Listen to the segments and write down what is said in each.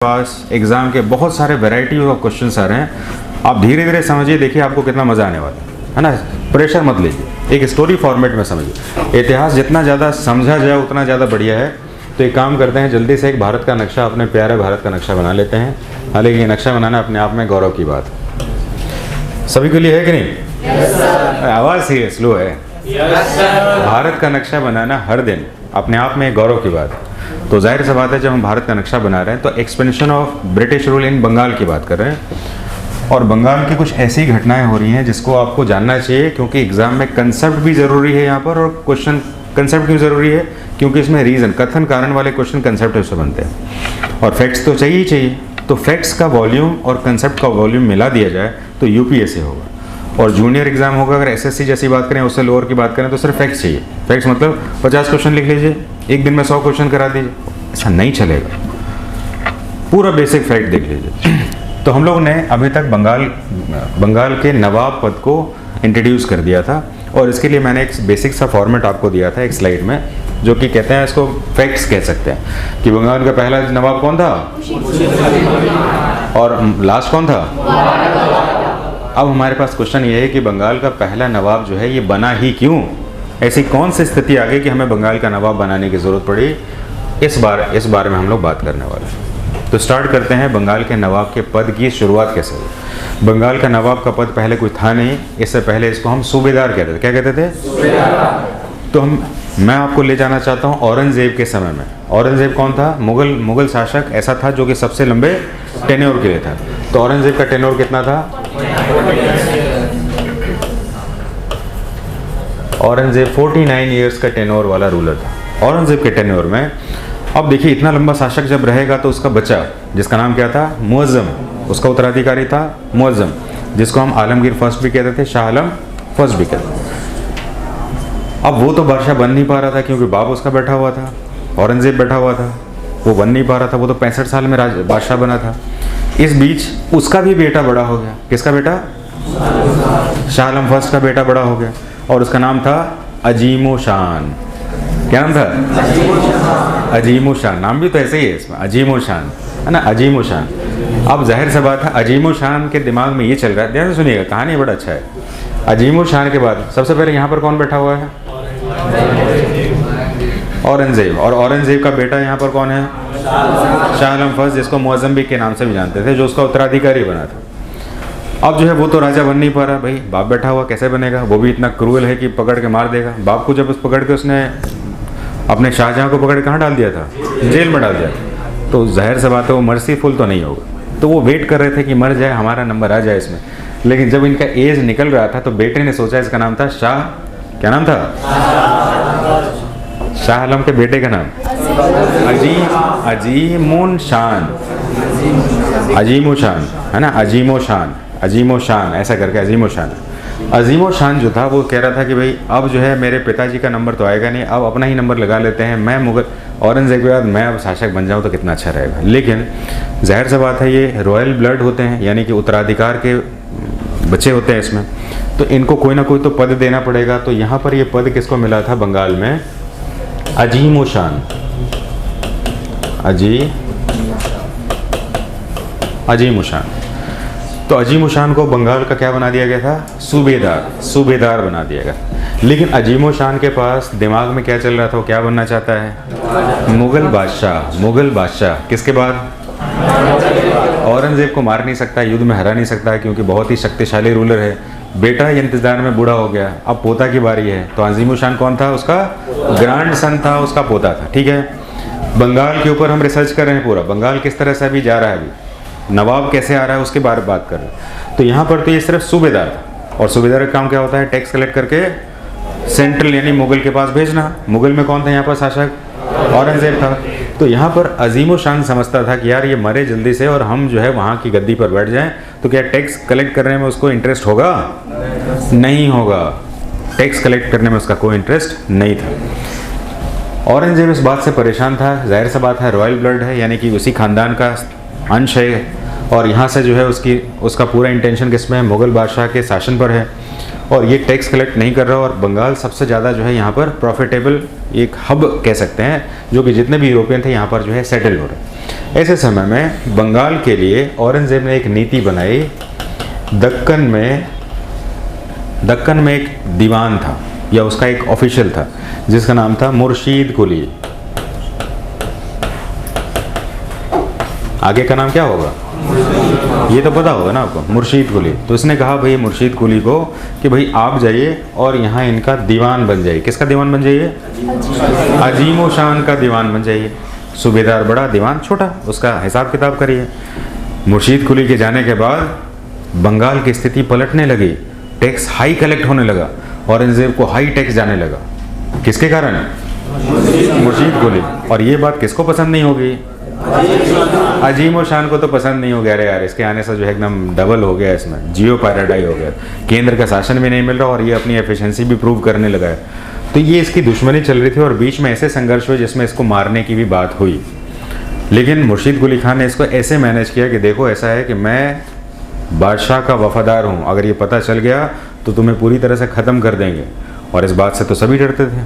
पास exam के बहुत सारे वैरायटी ऑफ क्वेश्चंस आ रहे हैं। आप धीरे धीरे समझिए, देखिए आपको कितना मज़ा आने वाला है ना। प्रेशर मत लीजिए, एक स्टोरी फॉर्मेट में समझिए। इतिहास जितना ज़्यादा समझा जाए उतना ज़्यादा बढ़िया है। तो एक काम करते हैं, जल्दी से एक भारत का नक्शा, अपने प्यारे भारत का नक्शा बना लेते हैं। हालांकि ये नक्शा बनाना अपने आप में गौरव की बात है। सभी के लिए है कि नहीं? Yes, sir. आवाज़ ही स्लो है। Yes, sir. भारत का नक्शा बनाना हर दिन अपने आप में एक गौरव की बात है। तो जाहिर सी बात है, जब हम भारत का नक्शा बना रहे हैं तो expansion of British rule in Bengal की बात कर रहे हैं। और बंगाल की कुछ ऐसी घटनाएं हो रही हैं जिसको आपको जानना चाहिए, क्योंकि एग्जाम में कंसेप्ट भी ज़रूरी है यहाँ पर। और क्वेश्चन कंसेप्ट क्यों ज़रूरी है? क्योंकि इसमें रीज़न, कथन कारण वाले क्वेश्चन कंसेप्ट से बनते हैं। और फैक्ट्स तो चाहिए ही चाहिए। तो फैक्ट्स का वॉल्यूम और कंसेप्ट का वॉल्यूम मिला दिया जाए तो यूपीएससी होगा। और जूनियर एग्जाम होगा, अगर एसएससी जैसी बात करें, उससे लोअर की बात करें, तो सिर्फ फैक्ट्स चाहिए। फैक्ट्स मतलब 50 क्वेश्चन लिख लीजिए, एक दिन में 100 क्वेश्चन करा दीजिए, ऐसा नहीं चलेगा। पूरा बेसिक फैक्ट देख लीजिए। तो हम लोग ने अभी तक बंगाल के नवाब पद को इंट्रोड्यूस कर दिया था। और इसके लिए मैंने एक बेसिक सा फॉर्मेट आपको दिया था एक स्लाइड में, जो कि कहते हैं, इसको फैक्ट्स कह सकते हैं कि बंगाल का पहला नवाब कौन था और लास्ट कौन था। अब हमारे पास क्वेश्चन ये है कि बंगाल का पहला नवाब जो है ये बना ही क्यों? ऐसी कौन सी स्थिति आ गई कि हमें बंगाल का नवाब बनाने की ज़रूरत पड़ी? इस बारे में हम लोग बात करने वाले हैं। तो स्टार्ट करते हैं, बंगाल के नवाब के पद की शुरुआत कैसे हुई। बंगाल का नवाब का पद पहले कोई था नहीं। इससे पहले इसको हम सूबेदार कहते थे। क्या कहते थे? सूबेदार। तो मैं आपको ले जाना चाहता हूँ औरंगजेब के समय में। औरंगजेब कौन था? मुगल शासक ऐसा था जो कि सबसे लंबे टेन्योर के लिए था। तो औरंगजेब का टेन्योर कितना था? औरंगजेब 49 ईयर्स का टेन्योर वाला रूलर था। औरंगजेब के टेन्योर में अब देखिए, इतना लंबा शासक जब रहेगा तो उसका बच्चा, जिसका नाम क्या था? मुअज्जम, उसका उत्तराधिकारी था मुअज्जम, जिसको हम आलमगीर फर्स्ट भी कहते थे, शाह आलम फर्स्ट भी कहते थे। अब वो तो बादशाह बन नहीं पा रहा था, क्योंकि बाप उसका बैठा हुआ था, औरंगजेब बैठा हुआ था, वो बन नहीं पा रहा था। वो तो 65 साल में बादशाह बना था। इस बीच उसका भी बेटा बड़ा हो गया। किसका बेटा? शाह आलम फर्स्ट का बेटा बड़ा हो गया, और उसका नाम था अजीमो शान। क्या नाम था? अजीमो शान। नाम भी तो ऐसे ही है इसमें, अजीमो शान, है ना, अजीमो शान। अब जाहिर सी बात है, अजीमो शान के दिमाग में ये चल रहा है, ध्यान से सुनिएगा, कहानी बड़ा अच्छा है। अजीमो शान के बाद सबसे पहले यहाँ पर कौन बैठा हुआ है? औरंगजेब। और औरंगजेब का बेटा यहाँ पर कौन है? शाह आलम फर्स्ट, जिसको मुअज्जम भी के नाम से भी जानते थे, जो उसका उत्तराधिकारी बना था। अब जो है वो तो राजा बन नहीं पा रहा। भाई बाप बैठा हुआ, कैसे बनेगा? वो भी इतना क्रूएल है कि पकड़ के मार देगा। बाप को जब उस पकड़ के उसने अपने शाहजहाँ को पकड़ के कहाँ डाल दिया था? जेल में डाल दिया। तो जाहिर सी बात है वो मर्सीफुल तो नहीं होगा। तो वो वेट कर रहे थे कि मर जाए, हमारा नंबर आ जाए इसमें। लेकिन जब इनका एज निकल रहा था तो बेटे ने सोचा, इसका नाम था शाह, क्या नाम था? शाह आलम के बेटे का नाम अजीमो शान, अजीमो शान, है ना, अजीमो शान, अजीमो शान, ऐसा करके अजीमो शान। अजीमो शान जो था वो कह रहा था कि भाई अब जो है मेरे पिताजी का नंबर तो आएगा नहीं, अब अपना ही नंबर लगा लेते हैं। मैं मुगल औरंगजेब के बाद मैं अब शासक बन जाऊं तो कितना अच्छा रहेगा। लेकिन जाहिर सी बात है, ये रॉयल ब्लड होते हैं, यानी कि उत्तराधिकार के बच्चे होते हैं इसमें, तो इनको कोई ना कोई तो पद देना पड़ेगा। तो यहाँ पर ये पद किसको मिला था बंगाल में? अजीमो शान, अजीमो शान। तो अजीमो शान को बंगाल का क्या बना दिया गया था? सूबेदार बना दिया गया। लेकिन अजीमो शान के पास दिमाग में क्या चल रहा था? वो क्या बनना चाहता है? मुगल बादशाह। किसके बाद? औरंगजेब को मार नहीं सकता, युद्ध में हरा नहीं सकता, क्योंकि बहुत ही शक्तिशाली रूलर है। बेटा इंतजार में बूढ़ा हो गया, अब पोता की बारी है। तो अजीमो शान कौन था? उसका ग्रैंड सन था, उसका पोता था। ठीक है, बंगाल के ऊपर हम रिसर्च कर रहे हैं पूरा। बंगाल किस तरह से अभी जा रहा है, अभी नवाब कैसे आ रहा है, उसके बारे में बात कर रहे हैं। तो यहाँ पर तो ये सिर्फ सूबेदार था। और सूबेदार का काम क्या होता है? टैक्स कलेक्ट करके सेंट्रल यानी मुगल के पास भेजना। मुगल में कौन था यहाँ पर शासक? औरंगजेब था। तो यहाँ पर अजीमो शान समझता था कि यार ये मरे जल्दी से और हम जो है वहाँ की गद्दी पर बैठ जाएं, तो क्या टैक्स कलेक्ट करने में उसको इंटरेस्ट होगा? नहीं होगा। टैक्स कलेक्ट करने में उसका कोई इंटरेस्ट नहीं था। औरंगजेब इस बात से परेशान था। जाहिर सी बात है, रॉयल ब्लड है, यानी कि उसी खानदान का अंश है। और यहाँ से जो है उसका पूरा इंटेंशन किस में है? मुगल बादशाह के शासन पर है। और ये टैक्स कलेक्ट नहीं कर रहा। और बंगाल सबसे ज़्यादा जो है यहाँ पर प्रॉफिटेबल एक हब कह सकते हैं, जो कि जितने भी यूरोपियन थे यहाँ पर जो है सेटल हो रहे हैं। ऐसे समय में बंगाल के लिए औरंगजेब ने एक नीति बनाई। दक्कन में एक दीवान था या उसका एक ऑफिशियल था जिसका नाम था मुर्शीद कुली। आगे का नाम क्या होगा ये तो पता होगा ना आपको, मुर्शीद कुली। तो इसने कहा भाई मुर्शीद कुली को कि भाई आप जाइए और यहाँ इनका दीवान बन जाइए। किसका दीवान बन जाइए? अजीमो शान का दीवान बन जाइए। सूबेदार बड़ा, दीवान छोटा, उसका हिसाब किताब करिए। मुर्शीद कुली के जाने के बाद बंगाल की स्थिति पलटने लगी। टैक्स हाई कलेक्ट होने लगा, औरंगजेब को हाई टैक्स जाने लगा। किसके कारण? मुर्शीद कुली। और ये बात किसको पसंद नहीं होगी? अजीमो शान को तो पसंद नहीं हो गया। अरे यार इसके आने से जो है एकदम डबल हो गया, इसमें जियो पैराडाइज हो गया, केंद्र का शासन भी नहीं मिल रहा और ये अपनी एफिशिएंसी भी प्रूव करने लगा है। तो ये इसकी दुश्मनी चल रही थी और बीच में ऐसे संघर्ष हुए जिसमें इसको मारने की भी बात हुई। लेकिन मुर्शीद कुली खान ने इसको ऐसे मैनेज किया कि देखो ऐसा है कि मैं बादशाह का वफादार हूँ, अगर ये पता चल गया तो तुम्हें पूरी तरह से ख़त्म कर देंगे। और इस बात से तो सभी डरते थे,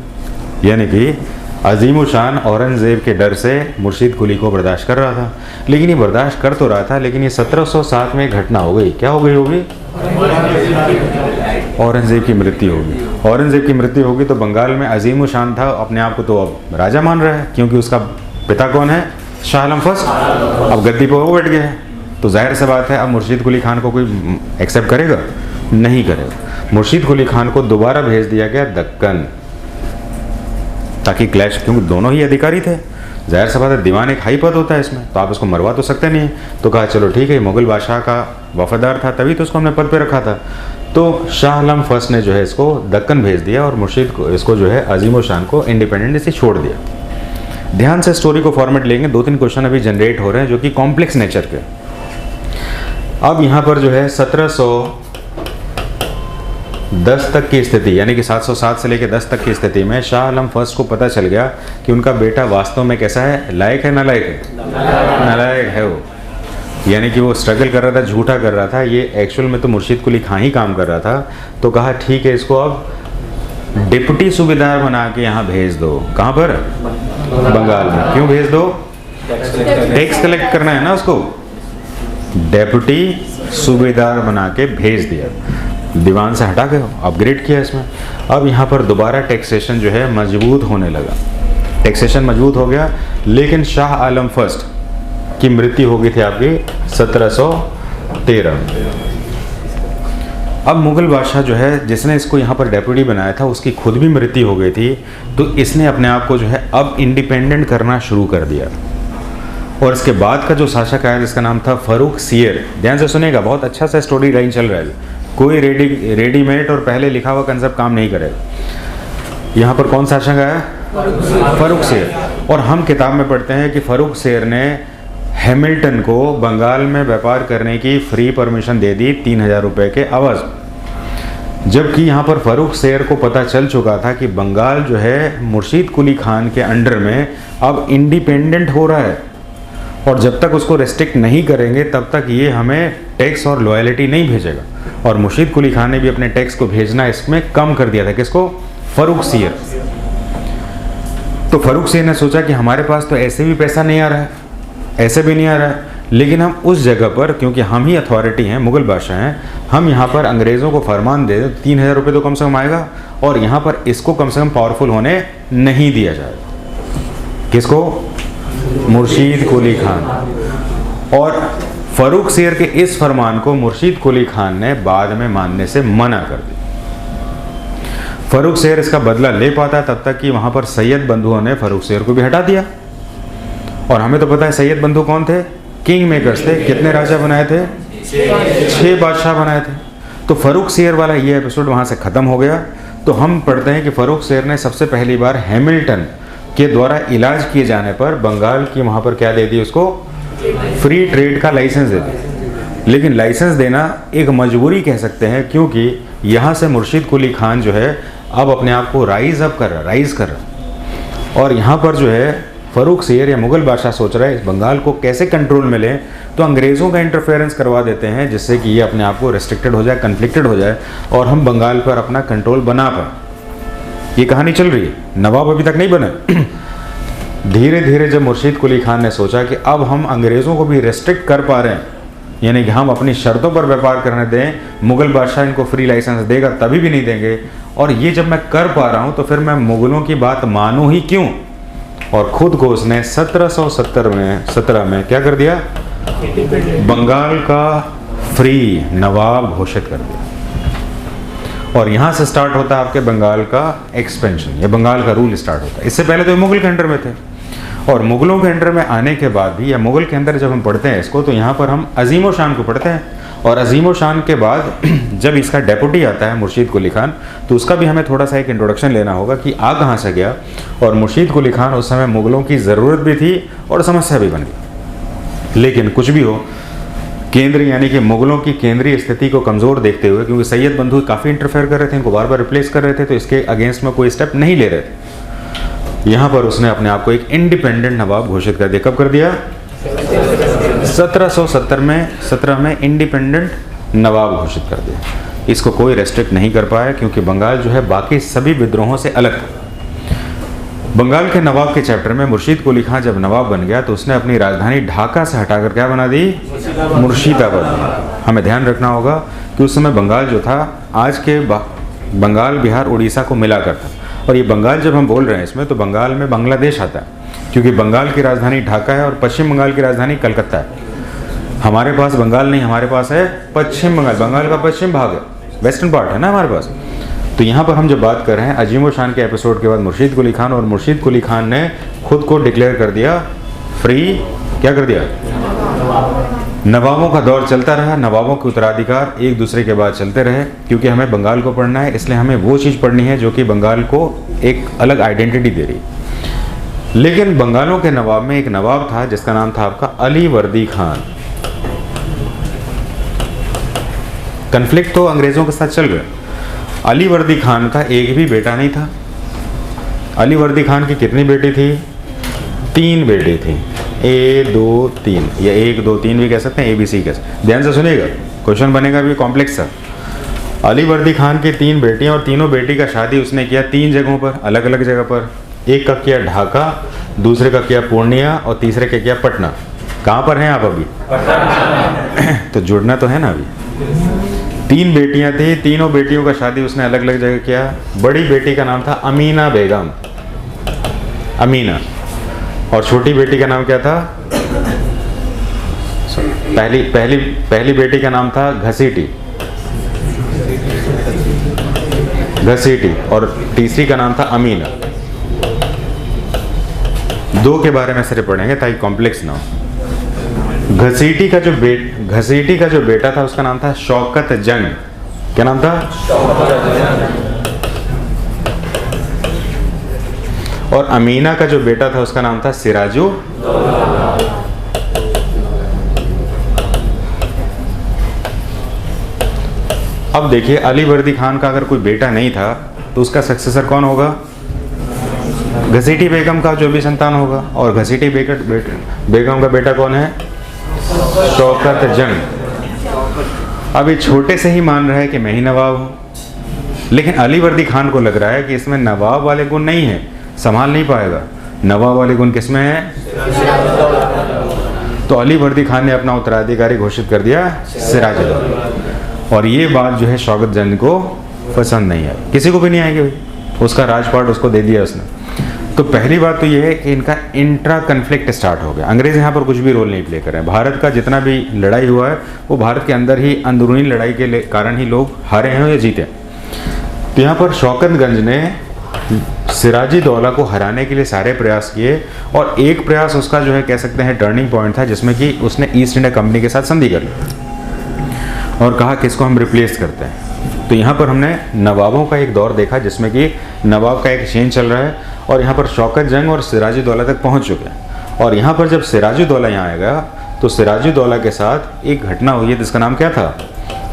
यानी कि अजीम शान औरंगजेब के डर से मुर्शीद कुली को बर्दाश्त कर रहा था। लेकिन ये बर्दाश्त कर तो रहा था, लेकिन ये 1707 में घटना हो गई। क्या हो गई होगी? औरंगजेब की मृत्यु होगी। औरंगजेब की मृत्यु होगी तो बंगाल में अजीम शान था, अपने आप को तो अब राजा मान रहा है, क्योंकि उसका पिता कौन है? शाह आलम फर्स्ट। अब गद्दी पर वो बैठ गया है, तो जाहिर सी बात है अब मुर्शीद कुली खान को कोई एक्सेप्ट करेगा? नहीं करेगा। मुर्शीद कुली खान को दोबारा भेज दिया गया दक्कन, ताकि क्लैश, क्योंकि दोनों ही अधिकारी थे। जाहिर सी बात है दीवान एक हाई पद होता है इसमें, तो आप इसको मरवा तो सकते नहीं। तो कहा चलो ठीक है, मुगल बादशाह का वफादार था तभी तो उसको हमने पद पे रखा था। तो शाह आलम फर्स्ट ने जो है इसको दक्कन भेज दिया और मुर्शीद को इसको जो है अजीमो शान को इंडिपेंडेंट से छोड़ दिया। ध्यान से स्टोरी को फॉर्मेट लेंगे, 2-3 क्वेश्चन अभी जनरेट हो रहे हैं जो कि कॉम्प्लेक्स नेचर के। अब यहाँ पर जो है 1710 तक की स्थिति, यानी कि 707 से लेकर 10 तक की स्थिति में शाह आलम फर्स्ट को पता चल गया कि उनका बेटा वास्तव में कैसा है, लायक है नालायक है? नालायक है वो, यानी कि वो स्ट्रगल कर रहा था, झूठा कर रहा था। ये एक्चुअल में तो मुर्शीद कुली खां ही काम कर रहा था। तो कहा ठीक है, इसको अब डिप्टी सूबेदार बना के यहाँ भेज दो। कहाँ पर? बंगाल में। क्यों भेज दो? टैक्स कलेक्ट करना है ना उसको। डेप्यूटी सूबेदार बना के भेज दिया, दीवान से हटा के अपग्रेड किया इसमें। अब यहाँ पर दोबारा टैक्सेशन जो है मजबूत होने लगा, टैक्सेशन मजबूत हो गया। लेकिन शाह आलम फर्स्ट की मृत्यु हो गई थी आपकी 1713 में। अब मुगल बादशाह जो है जिसने इसको यहाँ पर डेप्यूटी बनाया था, उसकी खुद भी मृत्यु हो गई थी। तो इसने अपने आप को जो है अब इंडिपेंडेंट करना शुरू कर दिया। और इसके बाद का जो शासक आया जिसका नाम था फर्रुख सियर। ध्यान से सुनेगा, बहुत अच्छा सा स्टोरी लाइन चल रहा है, कोई रेडीमेड और पहले लिखा हुआ कंसेप्ट काम नहीं करेगा। यहाँ पर कौन शासक आया? फर्रुख सियर। और हम किताब में पढ़ते हैं कि फर्रुख सियर ने हैमिल्टन को बंगाल में व्यापार करने की फ्री परमिशन दे दी 3000 रुपये के अवज़। जबकि यहाँ पर फर्रुख सियर को पता चल चुका था कि बंगाल जो है मुर्शीद कुली खान के अंडर में अब इंडिपेंडेंट हो रहा है, और जब तक उसको रेस्ट्रिक्ट नहीं करेंगे तब तक ये हमें टैक्स और लॉयल्टी नहीं भेजेगा। और मुर्शीद कुली खान ने भी अपने टैक्स को भेजना इसमें कम कर दिया था। किसको? फर्रुख सियर। तो फर्रुख सियर ने सोचा कि हमारे पास तो ऐसे भी पैसा नहीं आ रहा है, ऐसे भी नहीं आ रहा है, लेकिन हम उस जगह पर, क्योंकि हम ही अथॉरिटी हैं, मुगल बादशाह हैं, हम यहाँ पर अंग्रेज़ों को फरमान दे दें, 3000 रुपये तो कम से कम आएगा, और यहाँ पर इसको कम से कम पावरफुल होने नहीं दिया जाएगा। किसको? मुर्शीद कुली खान। और फर्रुख सियर के इस फरमान को मुर्शीद कुली खान ने बाद में मानने से मना कर दिया। फर्रुख सियर इसका बदला ले पाता तब तक कि वहाँ पर सैयद बंधुओं ने फर्रुख सियर को भी हटा दिया। और हमें तो पता है सैयद बंधु कौन थे? किंग मेकर्स थे। कितने राजा बनाए थे? 6 बादशाह बनाए थे। तो फर्रुख सियर वाला ये एपिसोड वहाँ से ख़त्म हो गया। तो हम पढ़ते हैं कि फर्रुख सियर ने सबसे पहली बार हैमिल्टन के द्वारा इलाज किए जाने पर बंगाल की वहाँ पर क्या दे दी उसको? फ्री ट्रेड का लाइसेंस दे दिया। लेकिन लाइसेंस देना एक मजबूरी कह सकते हैं, क्योंकि यहाँ से मुर्शीद कुली खान जो है अब अपने आप को राइज कर रहा। और यहाँ पर जो है फर्रुख सियर या मुगल बादशाह सोच रहा है इस बंगाल को कैसे कंट्रोल में लें, तो अंग्रेज़ों का इंटरफेरेंस करवा देते हैं जिससे कि ये अपने आप को रेस्ट्रिक्टेड हो जाए, कन्फ्लिक्टेड हो जाए, और हम बंगाल पर अपना कंट्रोल बना पाए। ये कहानी चल रही है, नवाब अभी तक नहीं बने। धीरे धीरे जब मुर्शीद कुली खान ने सोचा कि अब हम अंग्रेज़ों को भी रेस्ट्रिक्ट कर पा रहे हैं, यानी कि हम अपनी शर्तों पर व्यापार करने दें, मुग़ल बादशाह इनको फ्री लाइसेंस देगा तभी भी नहीं देंगे, और ये जब मैं कर पा रहा हूँ तो फिर मैं मुग़लों की बात मानूँ ही क्यों। और ख़ुद को उसने 1717 में क्या कर दिया, बंगाल का फ्री नवाब घोषित कर दिया। और यहाँ से स्टार्ट होता है आपके बंगाल का एक्सपेंशन, ये बंगाल का रूल स्टार्ट होता है। इससे पहले तो मुग़ल के अंडर में थे, और मुग़लों के अंडर में आने के बाद भी, या मुग़ल के अंदर जब हम पढ़ते हैं इसको, तो यहाँ पर हम अजीम व शान को पढ़ते हैं, और अजीम व शान के बाद जब इसका डेपुटी आता है मुर्शीद कुली खान, तो उसका भी हमें थोड़ा सा एक इंट्रोडक्शन लेना होगा कि आ कहाँ से गया। और मुर्शीद कुली खान उस समय मुग़लों की ज़रूरत भी थी और समस्या भी बन गई। लेकिन कुछ भी हो, केंद्र यानी कि मुग़लों की केंद्रीय स्थिति को कमज़ोर देखते हुए, क्योंकि सैयद बंधु काफ़ी इंटरफेयर कर रहे थे, इनको बार बार रिप्लेस कर रहे थे, तो इसके अगेंस्ट में कोई स्टेप नहीं ले रहे थे। यहाँ पर उसने अपने आप को एक इंडिपेंडेंट नवाब घोषित कर दिया। कब कर दिया, 1717 में इंडिपेंडेंट नवाब घोषित कर दिया। इसको कोई रेस्ट्रिक्ट नहीं कर पाया, क्योंकि बंगाल जो है बाकी सभी विद्रोहों से अलग था। बंगाल के नवाब के चैप्टर में मुर्शीद कुली खान जब नवाब बन गया तो उसने अपनी राजधानी ढाका से हटाकर क्या बना दी, मुर्शीदाबाद। हमें ध्यान रखना होगा कि उस समय बंगाल जो था आज के बंगाल, बिहार, उड़ीसा को मिलाकर था। और ये बंगाल जब हम बोल रहे हैं इसमें, तो बंगाल में बांग्लादेश आता है, क्योंकि बंगाल की राजधानी ढाका है और पश्चिम बंगाल की राजधानी कलकत्ता है। हमारे पास बंगाल नहीं, हमारे पास है पश्चिम बंगाल, बंगाल का पश्चिम भाग है, वेस्टर्न पार्ट है ना हमारे पास। तो यहाँ पर हम जब बात कर रहे हैं अजीम व शान के एपिसोड के बाद मुर्शीद कुली खान, और मुर्शीद कुली खान ने खुद को डिक्लेयर कर दिया फ्री, क्या कर दिया, नवाबों का दौर चलता रहा, नवाबों के उत्तराधिकार एक दूसरे के बाद चलते रहे। क्योंकि हमें बंगाल को पढ़ना है, इसलिए हमें वो चीज़ पढ़नी है जो कि बंगाल को एक अलग आइडेंटिटी दे रही। लेकिन बंगालों के नवाब में एक नवाब था जिसका नाम था आपका अली वर्दी खान। कन्फ्लिक्ट तो अंग्रेज़ों के साथ चल रहा। अली वर्दी खान का एक भी बेटा नहीं था। अली वर्दी खान की कितनी बेटी थी, 3 बेटी थी, 1 2 3, या 1 2 3 भी कह सकते हैं, ABC कह सकते हैं। ध्यान से सुनिएगा, क्वेश्चन बनेगा भी कॉम्प्लेक्स सा। अली वर्दी खान की 3 बेटियां, और तीनों बेटी का शादी उसने किया 3 जगहों पर, अलग अलग जगह पर। एक का किया ढाका, दूसरे का किया पूर्णिया, और तीसरे का किया पटना। कहाँ पर हैं आप अभी, तो जुड़ना तो है ना अभी। 3 बेटियां थी, तीनों बेटियों का शादी उसने अलग अलग जगह किया। बड़ी बेटी का नाम था अमीना बेगम, अमीना, और छोटी बेटी का नाम क्या था, पहली बेटी का नाम था घसीटी, और तीसरी का नाम था अमीना। 2 के बारे में सिर्फ पढ़ेंगे ताकि कॉम्प्लेक्स ना हो। घसीटी का जो बेटा था उसका नाम था शौकत जंग। क्या नाम था, और अमीना का जो बेटा था उसका नाम था सिराजू। अब देखिए, अली वर्दी खान का अगर कोई बेटा नहीं था तो उसका सक्सेसर कौन होगा, घसीटी बेगम का जो भी संतान होगा। और घसीटी बेगम का बेटा कौन है, शौकत जंग। अब ये छोटे से ही मान रहा है कि मैं ही नवाब हूँ, लेकिन अली वर्दी खान को लग रहा है कि इसमें नवाब वाले गुण नहीं है, संभाल नहीं पाएगा। नवाब वाले गुण किसमें है, तो अली वर्दी खान ने अपना उत्तराधिकारी घोषित कर दिया सिराजुद्दौला। और ये बात जो है शौकत जंग को पसंद नहीं आई, किसी को भी नहीं आएगी भाई, उसका राजपाट उसको दे दिया उसने। तो पहली बात तो ये है कि इनका इंट्रा कन्फ्लिक्ट स्टार्ट हो गया। अंग्रेज़ यहाँ पर कुछ भी रोल नहीं प्ले कर रहे हैं। भारत का जितना भी लड़ाई हुआ है वो भारत के अंदर ही अंदरूनी लड़ाई के कारण ही लोग हारे हैं या जीते। तो यहाँ पर शौकतगंज ने सिराजुद्दौला को हराने के लिए सारे प्रयास किए, और एक प्रयास उसका जो है कह सकते हैं टर्निंग पॉइंट था, जिसमें कि उसने ईस्ट इंडिया कंपनी के साथ संधि कर ली और कहा कि इसको हम रिप्लेस करते हैं। तो यहाँ पर हमने नवाबों का एक दौर देखा जिसमें कि नवाब का एक चेन चल रहा है, और यहाँ पर शौकत जंग और सिराजुद्दौला तक पहुँच चुके हैं। और यहाँ पर जब सिराजुद्दौला यहाँ आएगा तो सिराजुद्दौला के साथ एक घटना हुई है जिसका नाम क्या था,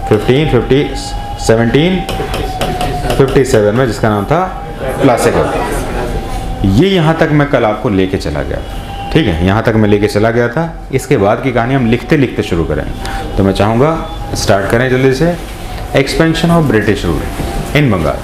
1757 में, जिसका नाम था प्लासी। ये यहाँ तक मैं कल आपको लेके चला गया था, ठीक है, यहाँ तक मैं लेके चला गया था। इसके बाद की कहानी हम लिखते लिखते शुरू करेंगे। तो मैं चाहूँगा स्टार्ट करें जल्दी से। Expansion of British rule in Bengal.